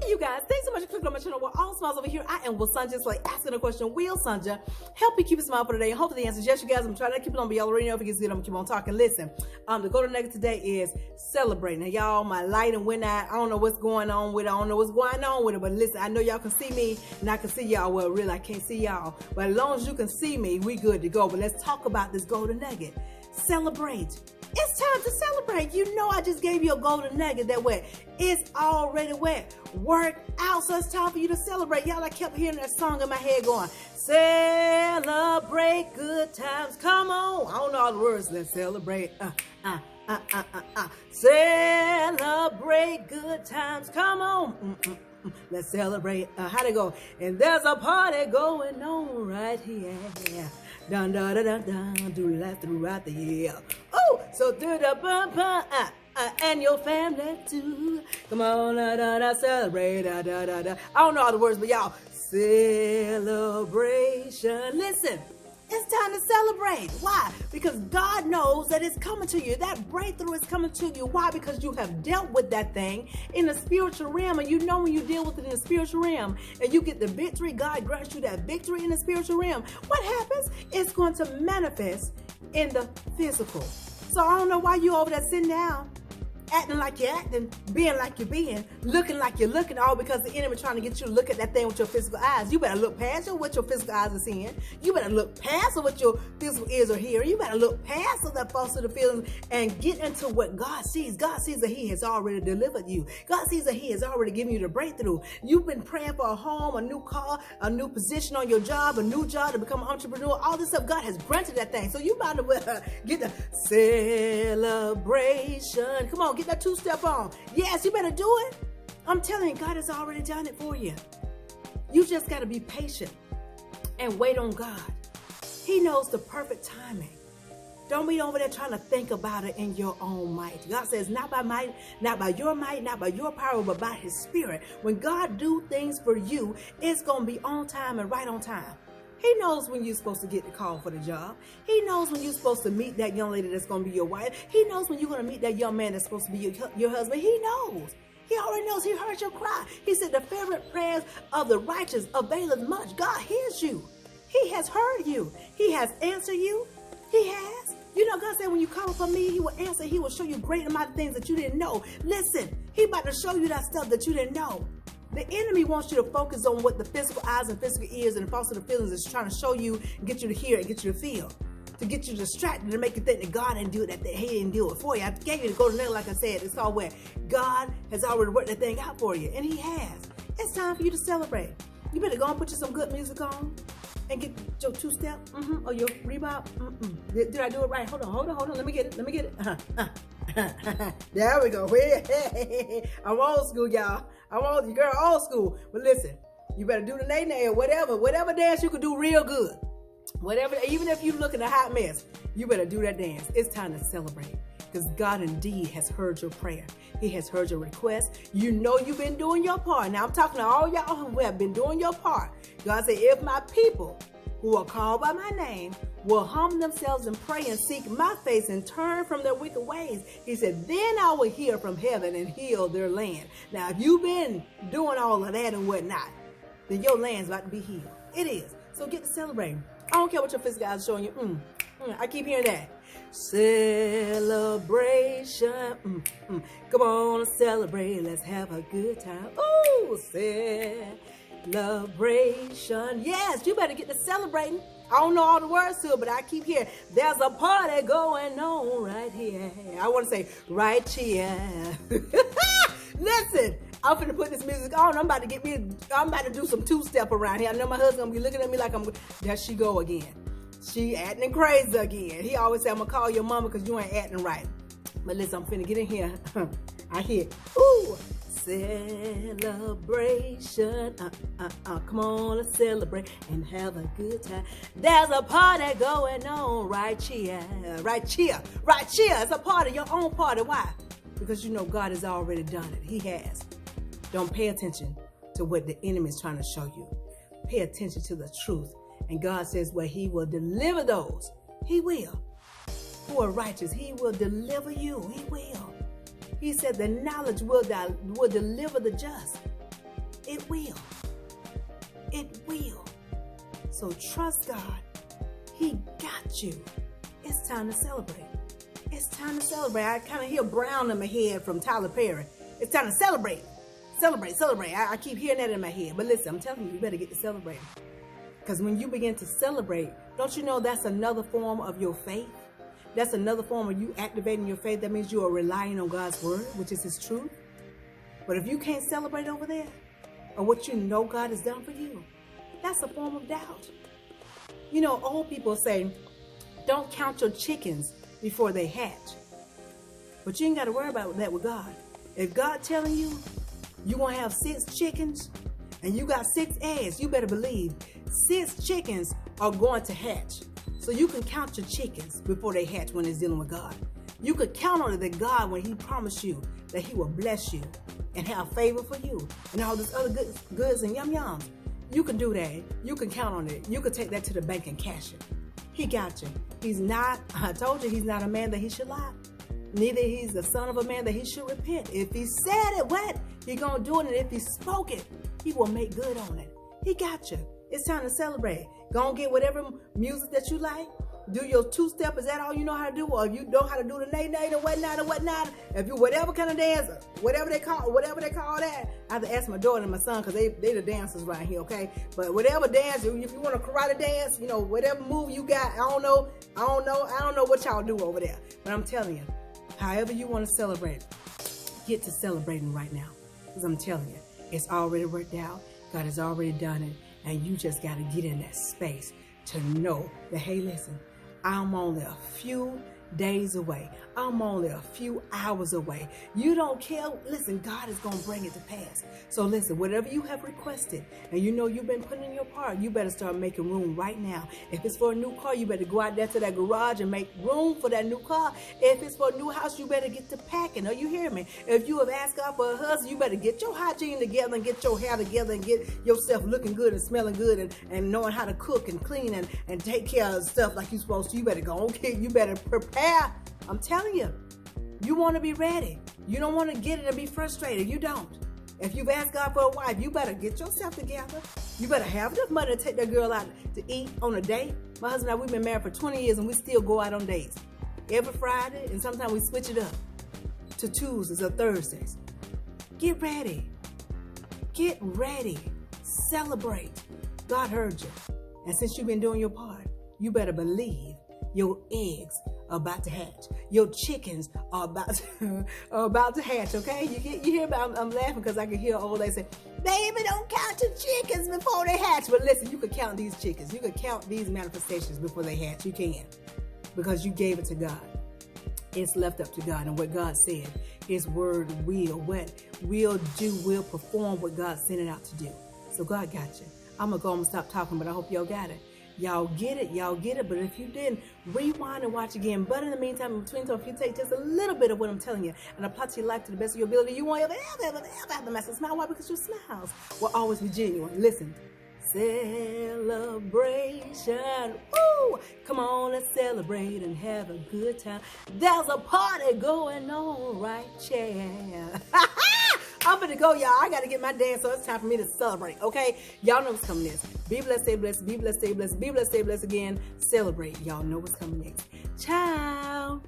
Hey you guys, thanks so much for clicking on my channel. We're all smiles over here. I am Will Sanja, just like asking a question. Will Sanja help you keep a smile for today? And hopefully the answer is yes, you guys. I'm trying to keep it on, but y'all already know if it gets good, I'm gonna keep on talking. Listen, the golden nugget today is celebrating. Now, y'all, my lighting went out. I don't know what's going on with it. I don't know what's going on with it, but listen, I know y'all can see me and I can see y'all. Well, really, I can't see y'all, but as long as you can see me, we good to go. But let's talk about this golden nugget. Celebrate. It's time to celebrate. You know I just gave you a golden nugget that way. It's already wet. Work out, so it's time for you to celebrate. Y'all, I kept hearing that song in my head going, celebrate good times. Come on. I don't know all the words. Let's celebrate. Celebrate good times. Come on. Let's celebrate. How'd it go? And there's a party going on right here. Dun dun dun dun dun. Do that throughout the year. Oh, so do the bum bum and your family too. Come on, da da da, celebrate, da da da da. I don't know all the words, but y'all, celebration. Listen. It's time to celebrate. Why? Because God knows that it's coming to you. That breakthrough is coming to you. Why? Because you have dealt with that thing in the spiritual realm. And you know when you deal with it in the spiritual realm and you get the victory, God grants you that victory in the spiritual realm. What happens? It's going to manifest in the physical. So I don't know why you over there sitting down, acting like you're acting, being like you're being, looking like you're looking, all because the enemy trying to get you to look at that thing with your physical eyes. You better look past what your physical eyes are seeing. You better look past what your physical ears are hearing. You better look past that false of the feelings and get into what God sees. God sees that He has already delivered you. God sees that He has already given you the breakthrough. You've been praying for a home, a new car, a new position on your job, a new job to become an entrepreneur. All this stuff, God has granted that thing. So you about to get the celebration. Come on. Get that two-step on. Yes, you better do it. I'm telling you, God has already done it for you. You just got to be patient and wait on God. He knows the perfect timing. Don't be over there trying to think about it in your own might. God says, not by might, not by your might, not by your power, but by His Spirit. When God do things for you, it's going to be on time and right on time. He knows when you're supposed to get the call for the job. He knows when you're supposed to meet that young lady that's going to be your wife. He knows when you're going to meet that young man that's supposed to be your husband. He knows. He already knows. He heard your cry. He said the fervent prayers of the righteous availeth much. God hears you. He has heard you. He has answered you. He has. You know, God said when you call upon me, He will answer. He will show you great amount of things that you didn't know. Listen, He about to show you that stuff that you didn't know. The enemy wants you to focus on what the physical eyes and physical ears and the false of the feelings is trying to show you, get you to hear and get you to feel, to get you distracted, to make you think that God didn't do it, that He didn't do it for you. I gave you the golden nugget, like I said. It's all where God has already worked that thing out for you, and He has. It's time for you to celebrate. You better go and put you some good music on and get your two-step or your rebop. Did I do it right? Hold on. Let me get it. There we go. I'm old school, y'all. I'm old, your girl old school. But listen, you better do the nay-nay or whatever dance you can do real good. Whatever, even if you're looking a hot mess, you better do that dance. It's time to celebrate because God indeed has heard your prayer. He has heard your request. You know you've been doing your part. Now I'm talking to all y'all who have been doing your part. God said, if my people who are called by my name will humble themselves and pray and seek my face and turn from their wicked ways. He said, then I will hear from heaven and heal their land. Now, if you've been doing all of that and whatnot, then your land's about to be healed. It is. So get to celebrating. I don't care what your physical eyes are showing you. I keep hearing that. Celebration. Come on, let's celebrate. Let's have a good time. Ooh, celebration. Yes, you better get to celebrating. I don't know all the words to it, but I keep hearing, there's a party going on right here. I want to say, right here. Listen, I'm finna put this music on. I'm about to do some two-step around here. I know my husband's going to be looking at me like there she go again. She acting crazy again. He always say, I'm going to call your mama because you ain't acting right. But listen, I'm finna get in here. I hear, ooh. Celebration. Come on, let's celebrate and have a good time. There's a party going on right here. It's a party, your own party. Why? Because you know God has already done it. He has. Don't pay attention to what the enemy is trying to show you. Pay attention to the truth. And God says, well, He will deliver those. He will. Who are righteous. He will deliver you. He will. He said the knowledge will deliver the just. It will. It will. So trust God. He got you. It's time to celebrate. It's time to celebrate. I kind of hear Brown in my head from Tyler Perry. It's time to celebrate. Celebrate, celebrate. I keep hearing that in my head. But listen, I'm telling you, you better get to celebrating. Because when you begin to celebrate, don't you know that's another form of your faith? That's another form of you activating your faith. That means you are relying on God's word, which is his truth. But if you can't celebrate over there, or what you know God has done for you, that's a form of doubt. You know, old people say, don't count your chickens before they hatch. But you ain't got to worry about that with God. If God telling you you're going to have 6 chickens and you got 6 eggs, you better believe 6 chickens are going to hatch. So you can count your chickens before they hatch when it's dealing with God. You could count on it that God, when he promised you that he will bless you and have favor for you and all this other goods and yum-yums. You can do that. You can count on it. You can take that to the bank and cash it. He got you. He's not, I told you, he's not a man that he should lie. Neither he's the son of a man that he should repent. If he said it, what? He gonna do it, and if he spoke it, he will make good on it. He got you. It's time to celebrate. Go and get whatever music that you like. Do your 2-step. Is that all you know how to do? Or if you know how to do the nay-nay or whatnot. If you whatever kind of dance, whatever they call that. I have to ask my daughter and my son because they the dancers right here, okay? But whatever dance, if you want a karate dance, you know, whatever move you got, I don't know what y'all do over there. But I'm telling you, however you want to celebrate, get to celebrating right now. Because I'm telling you, it's already worked out. God has already done it. And you just got to get in that space to know that, hey, listen, I'm only a few days away. I'm only a few hours away. You don't care. Listen, God is going to bring it to pass. So listen, whatever you have requested and you know you've been putting in your part, you better start making room right now. If it's for a new car, you better go out there to that garage and make room for that new car. If it's for a new house, you better get to packing. Are you hearing me? If you have asked God for a husband, you better get your hygiene together and get your hair together and get yourself looking good and smelling good and knowing how to cook and clean and take care of stuff like you're supposed to. You better go, okay, you better prepare. I'm telling you, you want to be ready. You don't want to get it and be frustrated. You don't. If you've asked God for a wife, you better get yourself together. You better have enough money to take that girl out to eat on a date. My husband and I, we've been married for 20 years and we still go out on dates. Every Friday, and sometimes we switch it up to Tuesdays or Thursdays. Get ready. Get ready. Celebrate. God heard you. And since you've been doing your part, you better believe your eggs are about to hatch. Your chickens are about to hatch, okay? You hear about, I'm laughing because I can hear old lady say, baby, don't count your chickens before they hatch. But listen, you can count these chickens. You can count these manifestations before they hatch. You can. Because you gave it to God. It's left up to God. And what God said, his word will perform what God sent it out to do. So God got you. I'm going to stop talking, but I hope y'all got it. Y'all get it, but if you didn't, rewind and watch again. But in the meantime, in between time, if you take just a little bit of what I'm telling you and apply to your life to the best of your ability, you won't ever have the massive smile. Why? Because your smiles will always be genuine. Listen, celebration. Woo! Come on, let's celebrate and have a good time. There's a party going on right here. I'm gonna go, y'all. I gotta get my dance, so it's time for me to celebrate, okay? Y'all know what's coming next. Be blessed, stay blessed, be blessed, stay blessed, be blessed, stay blessed again. Celebrate. Y'all know what's coming next. Ciao.